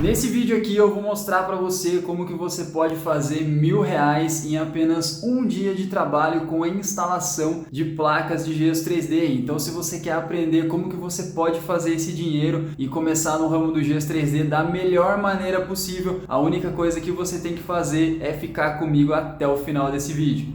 Nesse vídeo aqui eu vou mostrar para você como que você pode fazer R$1.000 em apenas um dia de trabalho com a instalação de placas de gesso 3D. Então, se você quer aprender como que você pode fazer esse dinheiro e começar no ramo do gesso 3D da melhor maneira possível, a única coisa que você tem que fazer é ficar comigo até o final desse vídeo.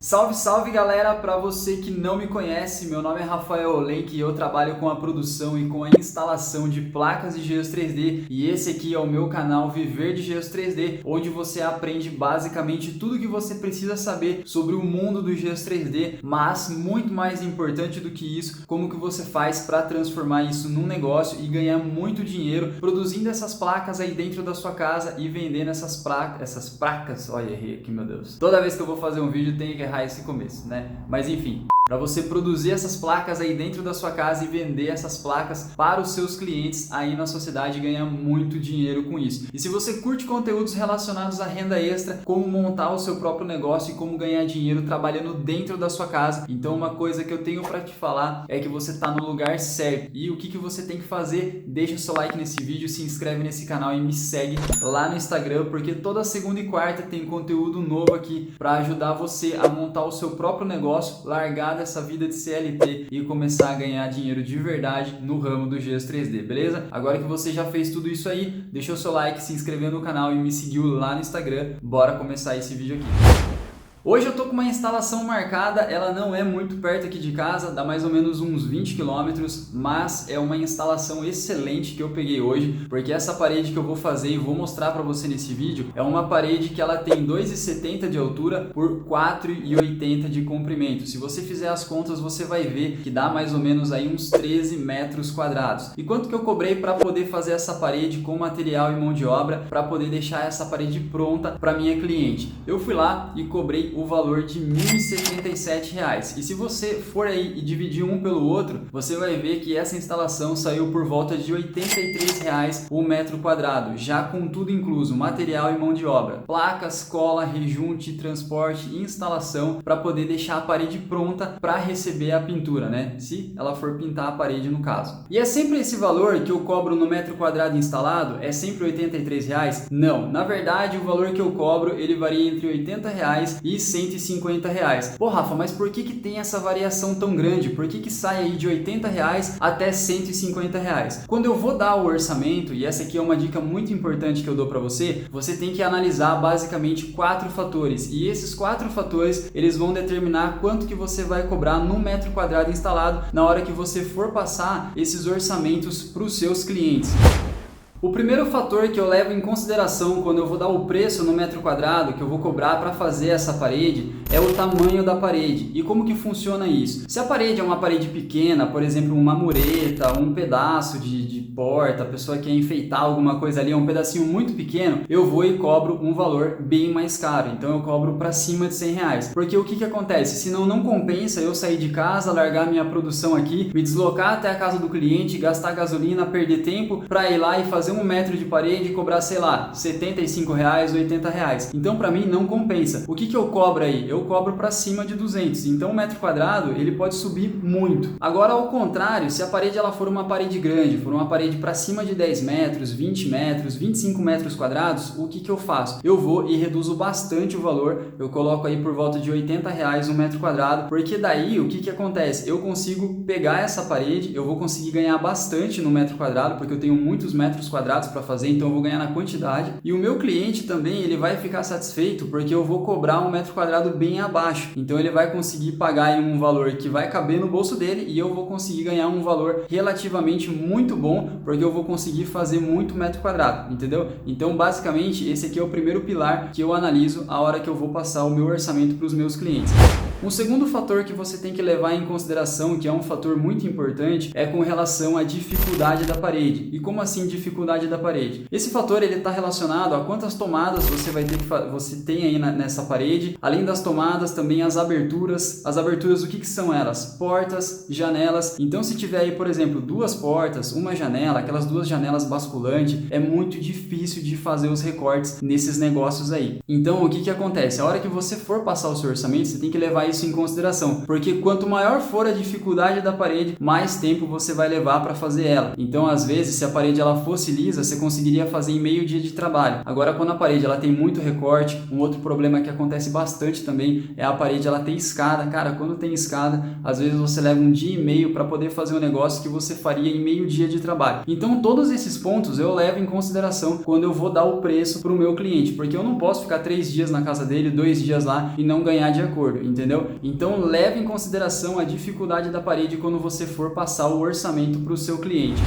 Salve, salve galera! Para você que não me conhece, meu nome é Rafael Olenk e eu trabalho com a produção e com a instalação de placas de gesso 3D, e esse aqui é o meu canal Viver de Gesso 3D, onde você aprende basicamente tudo que você precisa saber sobre o mundo do gesso 3D, mas muito mais importante do que isso, como que você faz para transformar isso num negócio e ganhar muito dinheiro produzindo essas placas aí dentro da sua casa e vendendo essas placas, olha, errei aqui, meu Deus. Toda vez que eu vou fazer um vídeo tem que errar esse começo, né? Mas enfim, para você produzir essas placas aí dentro da sua casa e vender essas placas para os seus clientes aí na sociedade e ganhar muito dinheiro com isso. E se você curte conteúdos relacionados à renda extra, como montar o seu próprio negócio e como ganhar dinheiro trabalhando dentro da sua casa, então uma coisa que eu tenho para te falar é que você está no lugar certo. E o que você tem que fazer? Deixa o seu like nesse vídeo, se inscreve nesse canal e me segue lá no Instagram, porque toda segunda e quarta tem conteúdo novo aqui para ajudar você a montar o seu próprio negócio, largar essa vida de CLT e começar a ganhar dinheiro de verdade no ramo do gesso 3D, beleza? Agora que você já fez tudo isso aí, deixa o seu like, se inscreveu no canal e me seguiu lá no Instagram. Bora começar esse vídeo aqui. Hoje eu tô com uma instalação marcada, ela não é muito perto aqui de casa, dá mais ou menos uns 20 km, mas é uma instalação excelente que eu peguei hoje, porque essa parede que eu vou fazer e vou mostrar para você nesse vídeo é uma parede que ela tem 2,70 de altura por 4,80 de comprimento. Se você fizer as contas, você vai ver que dá mais ou menos aí uns 13 metros quadrados. E quanto que eu cobrei para poder fazer essa parede com material e mão de obra, para poder deixar essa parede pronta para minha cliente? Eu fui lá e cobrei o valor de R$ 1.077. E se você for aí e dividir um pelo outro, você vai ver que essa instalação saiu por volta de R$ 83,00 o metro quadrado, já com tudo incluso, material e mão de obra, placas, cola, rejunte, transporte e instalação, para poder deixar a parede pronta para receber a pintura, né? Se ela for pintar a parede no caso. E é sempre esse valor que eu cobro no metro quadrado instalado? É sempre R$ 83,00? Não, na verdade o valor que eu cobro ele varia entre R$ 80,00 e R$ 150,00. Pô, Rafa, mas por que tem essa variação tão grande? Por que sai aí de R$ 80,00 até R$ 150,00? Quando eu vou dar o orçamento, e essa aqui é uma dica muito importante que eu dou para você, você tem que analisar basicamente 4 fatores. E esses 4 fatores, eles vão determinar quanto que você vai cobrar no metro quadrado instalado na hora que você for passar esses orçamentos para os seus clientes. O primeiro fator que eu levo em consideração quando eu vou dar o preço no metro quadrado que eu vou cobrar para fazer essa parede é o tamanho da parede. E como que funciona isso? Se a parede é uma parede pequena, por exemplo, uma mureta, um pedaço de porta, a pessoa quer enfeitar alguma coisa ali, é um pedacinho muito pequeno, eu vou e cobro um valor bem mais caro. Então eu cobro para cima de R$ 100. Porque o que acontece? Senão não compensa eu sair de casa, largar minha produção aqui, me deslocar até a casa do cliente, gastar gasolina, perder tempo para ir lá e fazer um metro de parede e cobrar, sei lá, R$ 75,00, R$ 80,00. Então para mim não compensa. O que eu cobro aí? Eu cobro para cima de 200. Então o metro quadrado ele pode subir muito. Agora ao contrário, se a parede ela for uma parede grande, for uma parede para cima de 10 metros, 20 metros, 25 metros quadrados, o que eu faço? Eu vou e reduzo bastante o valor. Eu coloco aí por volta de R$ 80,00 um metro quadrado, porque daí o que acontece? Eu consigo pegar essa parede, eu vou conseguir ganhar bastante no metro quadrado, porque eu tenho muitos metros quadrados para fazer, então eu vou ganhar na quantidade. E o meu cliente também, ele vai ficar satisfeito, porque eu vou cobrar um metro quadrado bem abaixo. Então ele vai conseguir pagar aí um valor que vai caber no bolso dele e eu vou conseguir ganhar um valor relativamente muito bom, porque eu vou conseguir fazer muito metro quadrado, entendeu? Então basicamente esse aqui é o primeiro pilar que eu analiso a hora que eu vou passar o meu orçamento para os meus clientes. Um segundo fator que você tem que levar em consideração, que é um fator muito importante, é com relação à dificuldade da parede. E como assim dificuldade da parede? Esse fator ele está relacionado a quantas tomadas você vai ter você tem aí nessa parede. Além das tomadas, também as aberturas. As aberturas, o que são elas? Portas, janelas. Então se tiver aí, por exemplo, 2 portas, uma janela, janela, aquelas duas janelas basculantes, é muito difícil de fazer os recortes nesses negócios aí. Então, o que acontece? A hora que você for passar o seu orçamento, você tem que levar isso em consideração, porque quanto maior for a dificuldade da parede, mais tempo você vai levar para fazer ela. Então, às vezes, se a parede ela fosse lisa, você conseguiria fazer em meio dia de trabalho. Agora, quando a parede ela tem muito recorte, um outro problema que acontece bastante também é a parede ela tem escada. Cara, quando tem escada, às vezes você leva um dia e meio para poder fazer um negócio que você faria em meio dia de trabalho. Então, todos esses pontos eu levo em consideração quando eu vou dar o preço para o meu cliente, porque eu não posso ficar 3 dias na casa dele, 2 dias lá e não ganhar de acordo, entendeu? Então, leve em consideração a dificuldade da parede quando você for passar o orçamento para o seu cliente.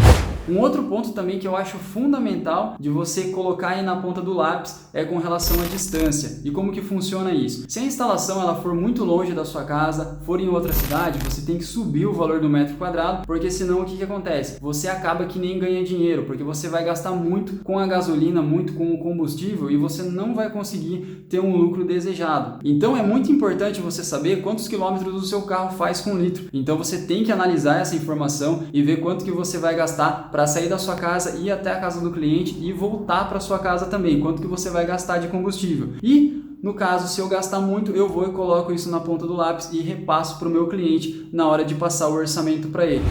Um outro ponto também que eu acho fundamental de você colocar aí na ponta do lápis é com relação à distância. E como que funciona isso? Se a instalação ela for muito longe da sua casa, for em outra cidade, você tem que subir o valor do metro quadrado, porque senão o que acontece? Você acaba que nem ganha dinheiro, porque você vai gastar muito com a gasolina, muito com o combustível e você não vai conseguir ter um lucro desejado. Então é muito importante você saber quantos quilômetros o seu carro faz com litro. Então você tem que analisar essa informação e ver quanto que você vai gastar para sair da sua casa, ir até a casa do cliente e voltar para sua casa também, quanto que você vai gastar de combustível. E no caso, se eu gastar muito, eu vou e coloco isso na ponta do lápis e repasso para o meu cliente na hora de passar o orçamento para ele.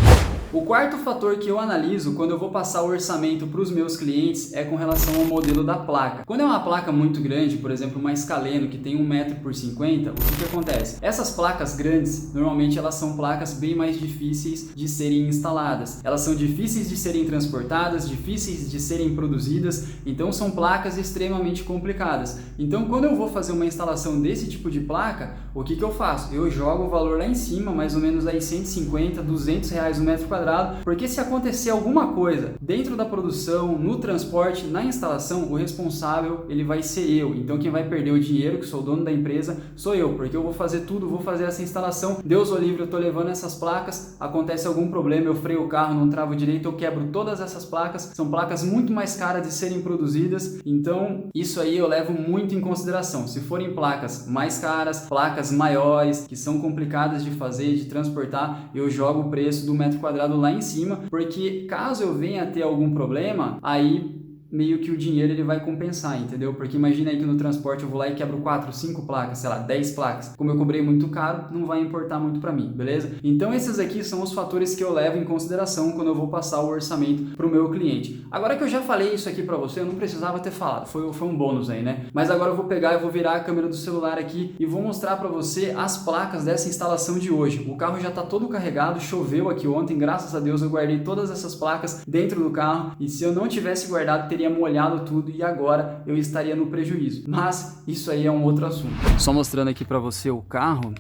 O quarto fator que eu analiso quando eu vou passar o orçamento para os meus clientes é com relação ao modelo da placa. Quando é uma placa muito grande, por exemplo, uma Scaleno que tem 1 metro por 50, o que acontece? Essas placas grandes, normalmente elas são placas bem mais difíceis de serem instaladas. Elas são difíceis de serem transportadas, difíceis de serem produzidas, então são placas extremamente complicadas. Então, quando eu vou fazer uma instalação desse tipo de placa, o que eu faço? Eu jogo o valor lá em cima, mais ou menos aí 150, 200 reais o metro quadrado, porque se acontecer alguma coisa dentro da produção, no transporte, na instalação, o responsável ele vai ser eu. Então quem vai perder o dinheiro, que sou o dono da empresa, sou eu, porque eu vou fazer tudo, vou fazer essa instalação, Deus o livre, eu tô levando essas placas, acontece algum problema, eu freio o carro, não travo direito, eu quebro todas essas placas, são placas muito mais caras de serem produzidas, então isso aí eu levo muito em consideração. Se forem placas mais caras, placas maiores, que são complicadas de fazer, de transportar, eu jogo o preço do metro quadrado lá em cima, porque caso eu venha a ter algum problema, aí meio que o dinheiro ele vai compensar, entendeu? Porque imagina aí que no transporte eu vou lá e quebro 4, 5 placas, sei lá, 10 placas. Como eu cobrei muito caro, não vai importar muito para mim, beleza? Então esses aqui são os fatores que eu levo em consideração quando eu vou passar o orçamento para o meu cliente. Agora que eu já falei isso aqui para você, eu não precisava ter falado, foi um bônus aí, né? Mas agora eu vou pegar, eu vou virar a câmera do celular aqui e vou mostrar para você as placas dessa instalação de hoje. O carro já está todo carregado, choveu aqui ontem, graças a Deus eu guardei todas essas placas dentro do carro e se eu não tivesse guardado, teria molhado tudo e agora eu estaria no prejuízo. Mas isso aí é um outro assunto. Só mostrando aqui para você o carro.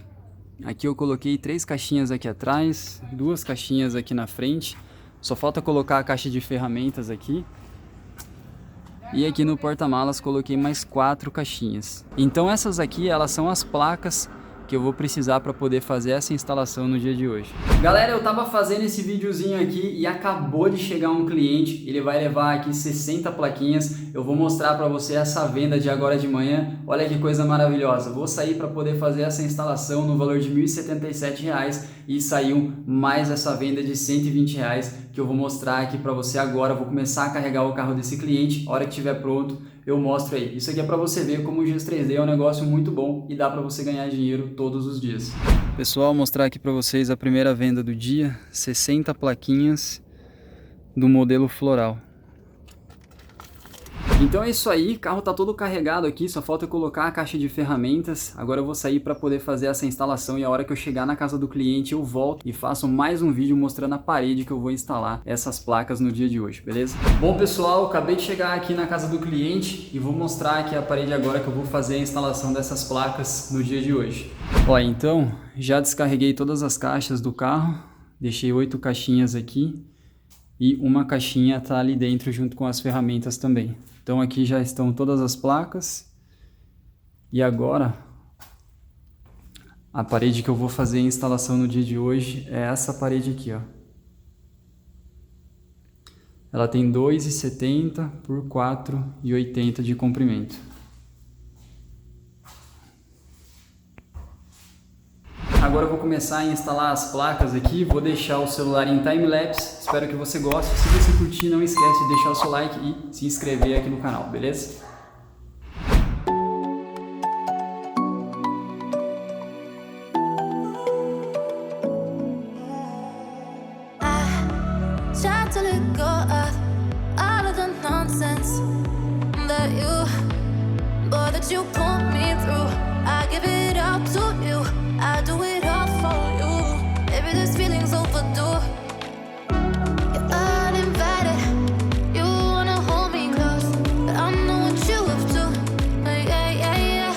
Aqui eu coloquei 3 caixinhas aqui atrás, 2 caixinhas aqui na frente. Só falta colocar a caixa de ferramentas aqui. E aqui no porta-malas coloquei mais 4 caixinhas. Então essas aqui, elas são as placas que eu vou precisar para poder fazer essa instalação no dia de hoje. Galera, eu tava fazendo esse videozinho aqui e acabou de chegar um cliente, ele vai levar aqui 60 plaquinhas, eu vou mostrar para você essa venda de agora de manhã, olha que coisa maravilhosa, vou sair para poder fazer essa instalação no valor de R$ 1.077 e saiu mais essa venda de R$ 120 que eu vou mostrar aqui para você agora, vou começar a carregar o carro desse cliente, a hora que estiver pronto, eu mostro aí. Isso aqui é para você ver como o Geos 3D é um negócio muito bom e dá para você ganhar dinheiro todos os dias. Pessoal, mostrar aqui para vocês a primeira venda do dia, 60 plaquinhas do modelo floral. Então é isso aí, o carro tá todo carregado aqui, só falta eu colocar a caixa de ferramentas. Agora eu vou sair para poder fazer essa instalação e a hora que eu chegar na casa do cliente eu volto e faço mais um vídeo mostrando a parede que eu vou instalar essas placas no dia de hoje, beleza? Bom pessoal, acabei de chegar aqui na casa do cliente e vou mostrar aqui a parede agora que eu vou fazer a instalação dessas placas no dia de hoje. Ó, então já descarreguei todas as caixas do carro, deixei 8 caixinhas aqui e uma caixinha tá ali dentro junto com as ferramentas também. Então aqui já estão todas as placas e agora a parede que eu vou fazer a instalação no dia de hoje é essa parede aqui, ó. Ela tem 2,70 por 4,80 de comprimento. Agora eu vou começar a instalar as placas aqui, vou deixar o celular em time-lapse, espero que você goste. Se você curtir, não esquece de deixar o seu like e se inscrever aqui no canal, beleza? Try to let go of all of the nonsense that you put me through. I give it up to you. I do it all for you. Maybe this feeling's overdue. You're uninvited. You wanna hold me close, but I know what you have to. Yeah, yeah, yeah.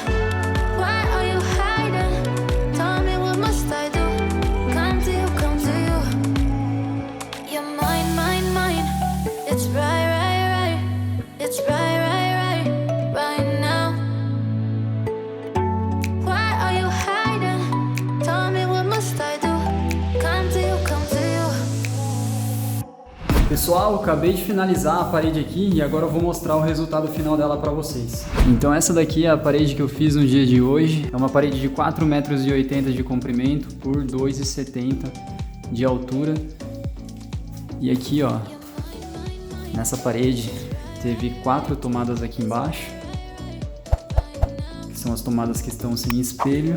Why are you hiding? Tell me, what must I do? Come to you, come to you. You're mine, mine, mine. It's right, right, right. It's right, right, right, right now. Why are you hiding? Tell me, what must I do? Come to you, come to you. Pessoal, acabei de finalizar a parede aqui e agora eu vou mostrar o resultado final dela para vocês. Então essa daqui é a parede que eu fiz no dia de hoje. É uma parede de 4,80 metros de comprimento por 2,70 de altura. E aqui, ó, nessa parede teve 4 tomadas aqui embaixo, que são as tomadas que estão sem espelho,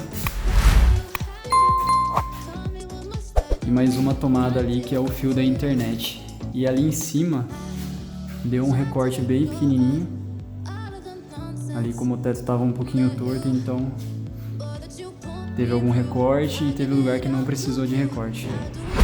e mais uma tomada ali que é o fio da internet. E ali em cima deu um recorte bem pequenininho, ali como o teto estava um pouquinho torto, então teve algum recorte e teve lugar que não precisou de recorte.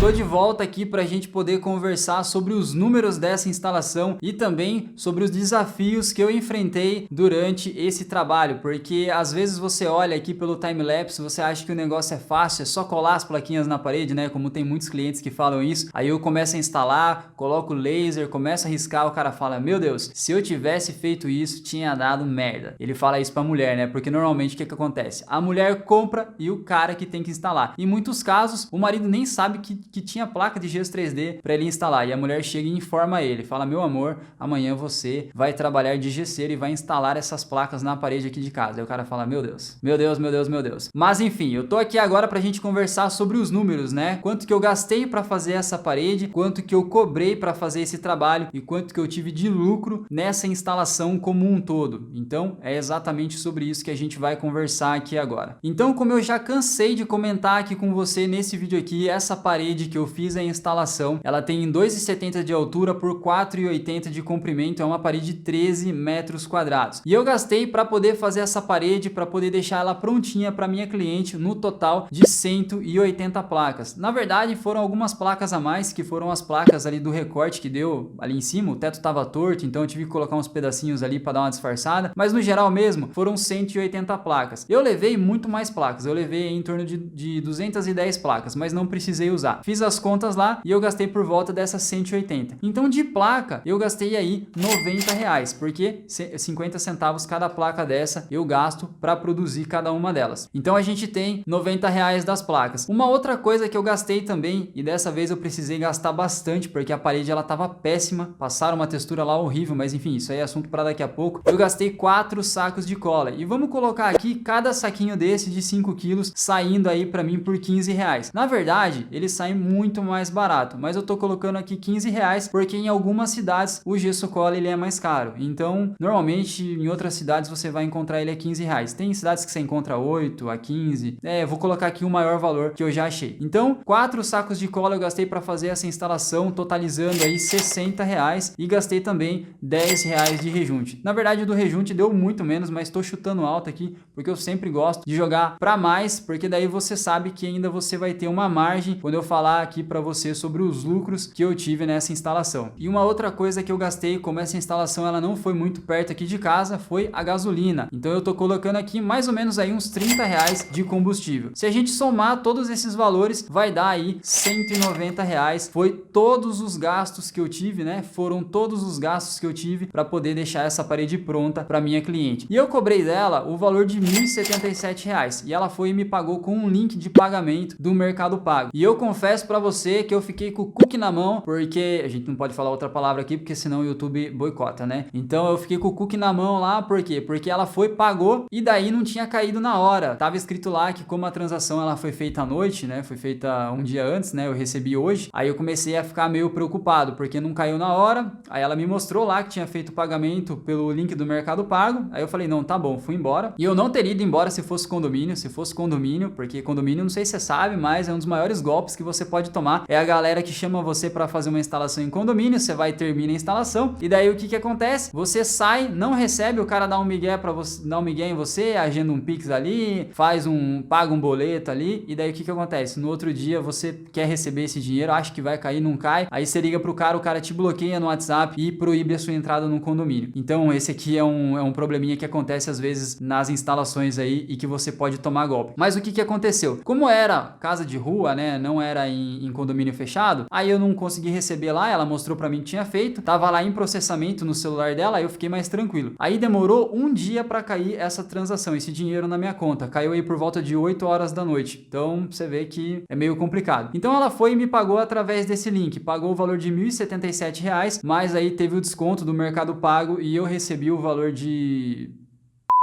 Tô de volta aqui para a gente poder conversar sobre os números dessa instalação e também sobre os desafios que eu enfrentei durante esse trabalho, porque às vezes você olha aqui pelo time-lapse, você acha que o negócio é fácil, é só colar as plaquinhas na parede, né? Como tem muitos clientes que falam isso. Aí eu começo a instalar, coloco o laser, começo a riscar, o cara fala: meu Deus, se eu tivesse feito isso, tinha dado merda. Ele fala isso pra mulher, né? Porque normalmente o que acontece? A mulher compra e o cara que tem que instalar. Em muitos casos, o marido nem sabe que tinha placa de gesso 3D para ele instalar, e a mulher chega e informa ele, fala: meu amor, amanhã você vai trabalhar de gesseiro e vai instalar essas placas na parede aqui de casa. Aí o cara fala: meu Deus, meu Deus, meu Deus, meu Deus. Mas enfim, eu tô aqui agora pra gente conversar sobre os números, né? Quanto que eu gastei para fazer essa parede, quanto que eu cobrei para fazer esse trabalho e quanto que eu tive de lucro nessa instalação como um todo. Então é exatamente sobre isso que a gente vai conversar aqui agora. Então, como eu já cansei de comentar aqui com você nesse vídeo aqui, essa parede que eu fiz a instalação, ela tem 2,70 de altura por 4,80 de comprimento, é uma parede de 13 metros quadrados. E eu gastei para poder fazer essa parede, para poder deixar ela prontinha para minha cliente, no total de 180 placas. Na verdade, foram algumas placas a mais, que foram as placas ali do recorte que deu ali em cima. O teto estava torto, então eu tive que colocar uns pedacinhos ali para dar uma disfarçada, mas no geral mesmo, foram 180 placas. Eu levei muito mais placas, eu levei em torno de 210 placas, mas não precisei usar. Fiz as contas lá e eu gastei por volta dessas 180. Então de placa eu gastei aí R$90, porque 50 centavos cada placa dessa eu gasto para produzir cada uma delas. Então a gente tem R$90 das placas. Uma outra coisa que eu gastei também, e dessa vez eu precisei gastar bastante, porque a parede ela tava péssima, passaram uma textura lá horrível, mas enfim, isso aí é assunto para daqui a pouco. Eu gastei 4 sacos de cola, e vamos colocar aqui cada saquinho desse de 5 quilos saindo aí para mim por R$15. Na verdade, ele sai muito mais barato, mas eu tô colocando aqui R$15 porque em algumas cidades o gesso cola ele é mais caro. Então, normalmente em outras cidades você vai encontrar ele a R$15. Tem cidades que você encontra 8 a 15. Vou colocar aqui o maior valor que eu já achei. Então, 4 sacos de cola eu gastei para fazer essa instalação, totalizando aí R$60, e gastei também R$10 de rejunte. Na verdade, o do rejunte deu muito menos, mas tô chutando alto aqui porque eu sempre gosto de jogar para mais, porque daí você sabe que ainda você vai ter uma margem quando eu falar aqui para você sobre os lucros que eu tive nessa instalação. E uma outra coisa que eu gastei, como essa instalação ela não foi muito perto aqui de casa, foi a gasolina. Então eu tô colocando aqui mais ou menos aí uns R$30 de combustível. Se a gente somar todos esses valores, vai dar aí R$190. Foi todos os gastos que eu tive, né? Foram todos os gastos que eu tive para poder deixar essa parede pronta para minha cliente. E eu cobrei dela o valor de R$1.077. E ela foi e me pagou com um link de pagamento do Mercado Pago. E eu confesso confesso pra você que eu fiquei com o cookie na mão, porque a gente não pode falar outra palavra aqui, porque senão o YouTube boicota, né? Então eu fiquei com o cookie na mão lá, por quê? Porque ela foi, pagou e daí não tinha caído na hora. Tava escrito lá que como a transação ela foi feita à noite, né? Foi feita um dia antes, né? Eu recebi hoje. Aí eu comecei a ficar meio preocupado, porque não caiu na hora. Aí ela me mostrou lá que tinha feito o pagamento pelo link do Mercado Pago. Aí eu falei, não, tá bom, fui embora. E eu não teria ido embora se fosse condomínio, porque condomínio, não sei se você sabe, mas é um dos maiores golpes que você pode tomar. É a galera que chama você para fazer uma instalação em condomínio, você vai e termina a instalação. E daí o que acontece? Você sai, não recebe, o cara dá um migué para você, dá um migué em você, agenda um Pix ali, paga um boleto ali, e daí o que acontece? No outro dia você quer receber esse dinheiro, acha que vai cair, não cai, aí você liga pro cara, o cara te bloqueia no WhatsApp e proíbe a sua entrada no condomínio. Então esse aqui é um probleminha que acontece às vezes nas instalações aí e que você pode tomar golpe. Mas o que aconteceu? Como era casa de rua, né, não era em condomínio fechado, aí eu não consegui receber lá, ela mostrou pra mim que tinha feito, tava lá em processamento no celular dela, aí eu fiquei mais tranquilo. Aí demorou um dia pra cair essa transação, esse dinheiro na minha conta, caiu aí por volta de 8 horas da noite, então você vê que é meio complicado. Então ela foi e me pagou através desse link, pagou o valor de R$ 1.077, mas aí teve o desconto do Mercado Pago e eu recebi o valor de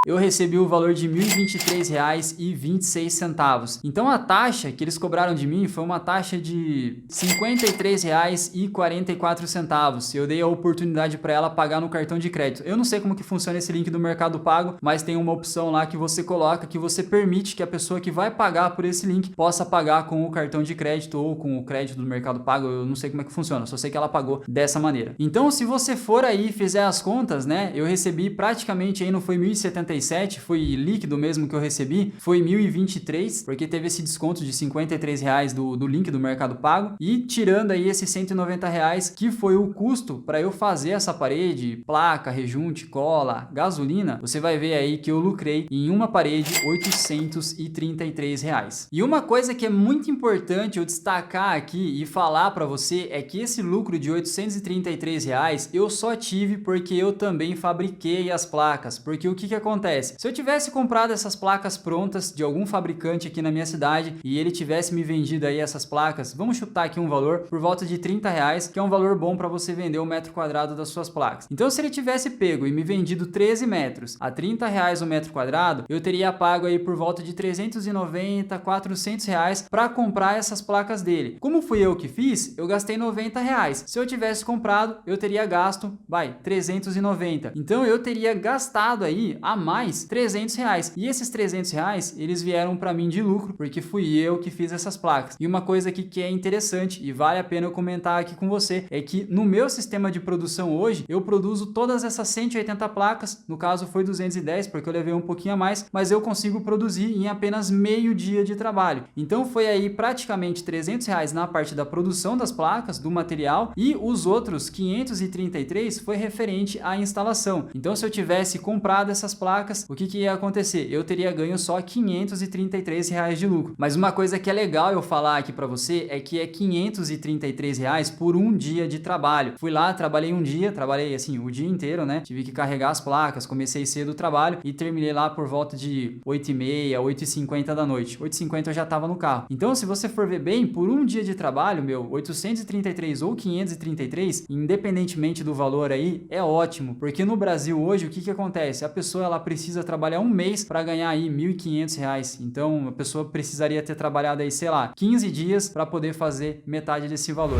R$ 1.023,26. Então a taxa que eles cobraram de mim foi uma taxa de R$ 53,44. Eu dei a oportunidade para ela pagar no cartão de crédito. Eu não sei como que funciona esse link do Mercado Pago, mas tem uma opção lá que você coloca que você permite que a pessoa que vai pagar por esse link possa pagar com o cartão de crédito ou com o crédito do Mercado Pago. Eu não sei como é que funciona, só sei que ela pagou dessa maneira. Então se você for aí e fizer as contas, né, eu recebi praticamente aí, não foi 1.077, foi líquido mesmo que eu recebi, foi 1.023, porque teve esse desconto de R$ 53 do link do Mercado Pago, e tirando aí esses R$ 190 que foi o custo para eu fazer essa parede, placa, rejunte, cola, gasolina, você vai ver aí que eu lucrei em uma parede R$ 833. E uma coisa que é muito importante eu destacar aqui e falar para você é que esse lucro de R$ 833 eu só tive porque eu também fabriquei as placas, porque o que acontece? Se eu tivesse comprado essas placas prontas de algum fabricante aqui na minha cidade e ele tivesse me vendido aí essas placas, vamos chutar aqui um valor por volta de R$ 30, que é um valor bom para você vender o metro quadrado das suas placas. Então se ele tivesse pego e me vendido 13 metros a R$ 30 o metro quadrado, eu teria pago aí por volta de 390, 400 reais para comprar essas placas dele. Como fui eu que fiz, eu gastei 90 reais. Se eu tivesse comprado, eu teria gasto, 390. Então eu teria gastado aí a mais 300 reais. E esses 300 reais, eles vieram para mim de lucro, porque fui eu que fiz essas placas. E uma coisa aqui que é interessante e vale a pena eu comentar aqui com você, é que no meu sistema de produção hoje, eu produzo todas essas 180 placas, no caso foi 210, porque eu levei um pouquinho a mais, mas eu consigo produzir em apenas meio dia de trabalho. Então foi aí praticamente 300 reais na parte da produção das placas, do material, e os outros 533 foi referente à instalação. Então se eu tivesse comprado essas placas, o que ia acontecer? Eu teria ganho só R$ 533 de lucro. Mas uma coisa que é legal eu falar aqui para você é que é R$ 533 por um dia de trabalho. Fui lá, trabalhei um dia, trabalhei assim o dia inteiro, né? Tive que carregar as placas, comecei cedo o trabalho e terminei lá por volta de 8h30, 8h50 da noite. 8h50 eu já estava no carro. Então, se você for ver bem, por um dia de trabalho, 833 ou 533, independentemente do valor aí, é ótimo. Porque no Brasil hoje, o que acontece? A pessoa ela precisa trabalhar um mês para ganhar aí R$ 1.500. Então a pessoa precisaria ter trabalhado aí, sei lá, 15 dias para poder fazer metade desse valor.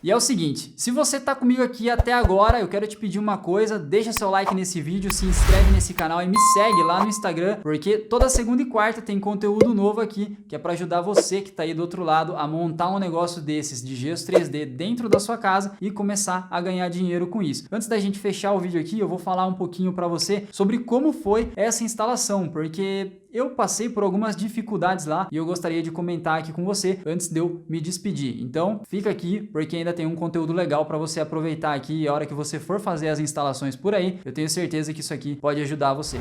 E é o seguinte, se você tá comigo aqui até agora, eu quero te pedir uma coisa, deixa seu like nesse vídeo, se inscreve nesse canal e me segue lá no Instagram, porque toda segunda e quarta tem conteúdo novo aqui, que é para ajudar você que tá aí do outro lado a montar um negócio desses de gesso 3D dentro da sua casa e começar a ganhar dinheiro com isso. Antes da gente fechar o vídeo aqui, eu vou falar um pouquinho para você sobre como foi essa instalação, porque eu passei por algumas dificuldades lá e eu gostaria de comentar aqui com você antes de eu me despedir. Então, fica aqui porque ainda tem um conteúdo legal para você aproveitar aqui a hora que você for fazer as instalações por aí. Eu tenho certeza que isso aqui pode ajudar você.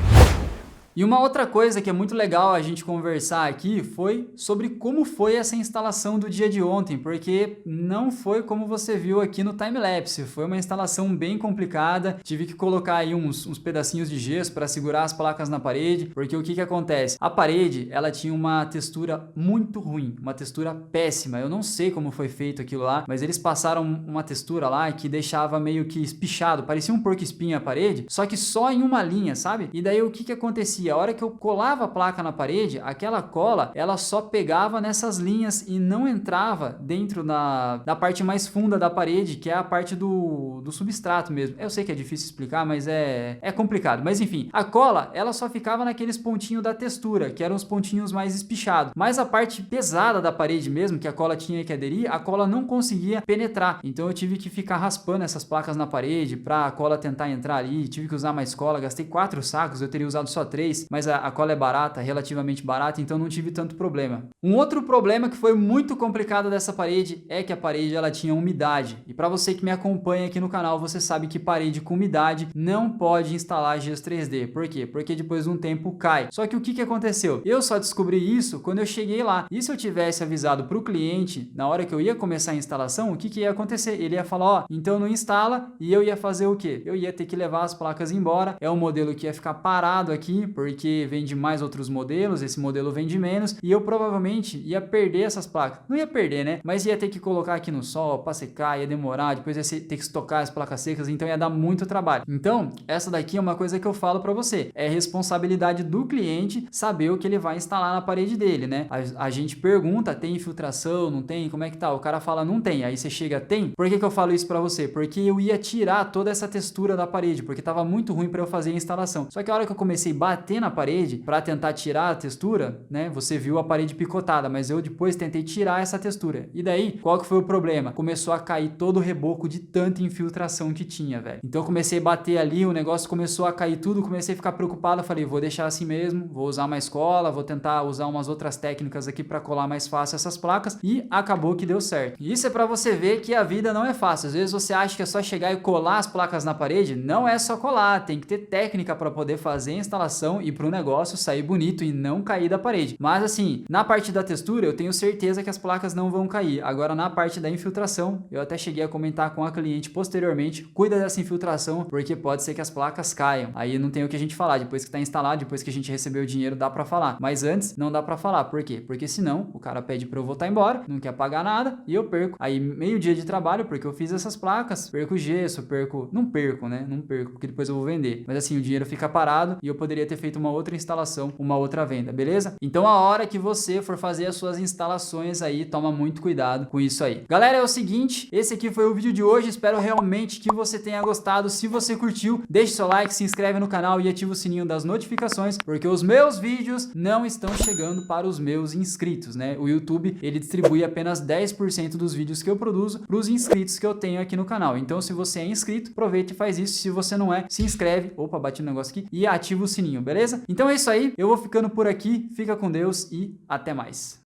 E uma outra coisa que é muito legal a gente conversar aqui foi sobre como foi essa instalação do dia de ontem, porque não foi como você viu aqui no timelapse, foi uma instalação bem complicada, tive que colocar aí uns pedacinhos de gesso para segurar as placas na parede, porque o que acontece? A parede, ela tinha uma textura muito ruim, uma textura péssima, eu não sei como foi feito aquilo lá, mas eles passaram uma textura lá que deixava meio que espichado, parecia um porco-espinho a parede, só que só em uma linha, sabe? E daí o que acontecia? A hora que eu colava a placa na parede, aquela cola, ela só pegava nessas linhas e não entrava dentro da parte mais funda da parede, que é a parte do substrato mesmo. Eu sei que é difícil explicar, mas é complicado. Mas enfim, a cola, ela só ficava naqueles pontinhos da textura, que eram os pontinhos mais espichados. Mas a parte pesada da parede mesmo, que a cola tinha que aderir, a cola não conseguia penetrar. Então eu tive que ficar raspando essas placas na parede para a cola tentar entrar ali, tive que usar mais cola, gastei 4 sacos, eu teria usado só 3, mas a cola é barata, relativamente barata, então não tive tanto problema. Um outro problema que foi muito complicado dessa parede é que a parede ela tinha umidade. E para você que me acompanha aqui no canal, você sabe que parede com umidade não pode instalar gesso 3D. Por quê? Porque depois de um tempo cai. Só que o que aconteceu? Eu só descobri isso quando eu cheguei lá. E se eu tivesse avisado para o cliente, na hora que eu ia começar a instalação, o que ia acontecer? Ele ia falar, ó, então não instala, e eu ia fazer o quê? Eu ia ter que levar as placas embora. É um modelo que ia ficar parado aqui, porque vende mais outros modelos, esse modelo vende menos, e eu provavelmente ia perder essas placas. Não ia perder, né? Mas ia ter que colocar aqui no sol para secar, ia demorar, depois ia ter que estocar as placas secas, então ia dar muito trabalho. Então, essa daqui é uma coisa que eu falo para você, é responsabilidade do cliente saber o que ele vai instalar na parede dele, né? A gente pergunta, tem infiltração, não tem? Como é que tá? O cara fala, não tem. Aí você chega, tem? Por que eu falo isso para você? Porque eu ia tirar toda essa textura da parede, porque tava muito ruim para eu fazer a instalação. Só que a hora que eu comecei a bater na parede para tentar tirar a textura, né? Você viu a parede picotada, mas eu depois tentei tirar essa textura. E daí, qual que foi o problema? Começou a cair todo o reboco de tanta infiltração que tinha, velho. Então eu comecei a bater ali, o negócio começou a cair tudo, comecei a ficar preocupado, falei, vou deixar assim mesmo, vou usar mais cola, vou tentar usar umas outras técnicas aqui para colar mais fácil essas placas, e acabou que deu certo. Isso é para você ver que a vida não é fácil. Às vezes você acha que é só chegar e colar as placas na parede, não é só colar, tem que ter técnica para poder fazer a instalação e para o negócio sair bonito e não cair da parede. Mas assim, na parte da textura eu tenho certeza que as placas não vão cair. Agora na parte da infiltração, eu até cheguei a comentar com a cliente posteriormente, cuida dessa infiltração, porque pode ser que as placas caiam. Aí não tem o que a gente falar, depois que está instalado, depois que a gente recebeu o dinheiro, dá para falar. Mas antes não dá para falar. Por quê? Porque senão o cara pede para eu voltar embora, não quer pagar nada e eu perco aí meio dia de trabalho, porque eu fiz essas placas, perco gesso, não perco, né? Não perco, porque depois eu vou vender. Mas assim, o dinheiro fica parado e eu poderia ter feito uma outra instalação, uma outra venda, beleza? Então a hora que você for fazer as suas instalações aí, toma muito cuidado com isso aí. Galera, é o seguinte, esse aqui foi o vídeo de hoje, espero realmente que você tenha gostado. Se você curtiu, deixe seu like, se inscreve no canal e ativa o sininho das notificações, porque os meus vídeos não estão chegando para os meus inscritos, né? O YouTube, ele distribui apenas 10% dos vídeos que eu produzo para os inscritos que eu tenho aqui no canal. Então, se você é inscrito, aproveita e faz isso. Se você não é, se inscreve, opa, bati no negócio aqui, e ativa o sininho, beleza? Então é isso aí, eu vou ficando por aqui, fica com Deus e até mais.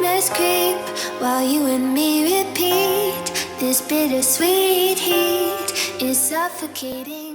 Nightmares creep while you and me repeat. This bittersweet heat is suffocating.